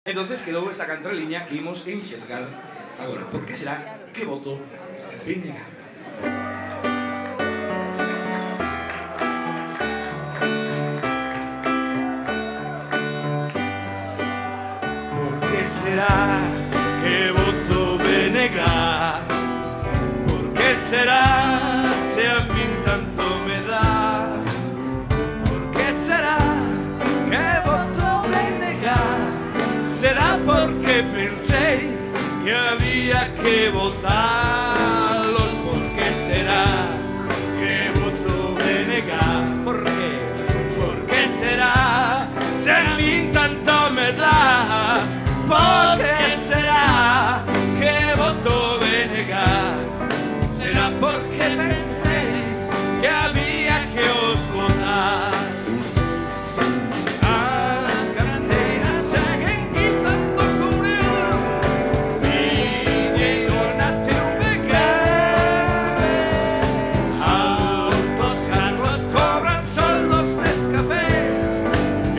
Entonces quedou esta cantraliña que imos enxergar agora. Por que será que voto BNG? Por que será que voto BNG? Por que será se a min tanto me dá? Por que será que voto BNG? Será porque pensei que había que votarlos. ¿Por qué será que voto BNG? ¿Por qué? ¿Por qué será? Si a mí tanto me da. ¿Por qué será que voto BNG? Será porque pensé que había que os votar.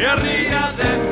Arriba de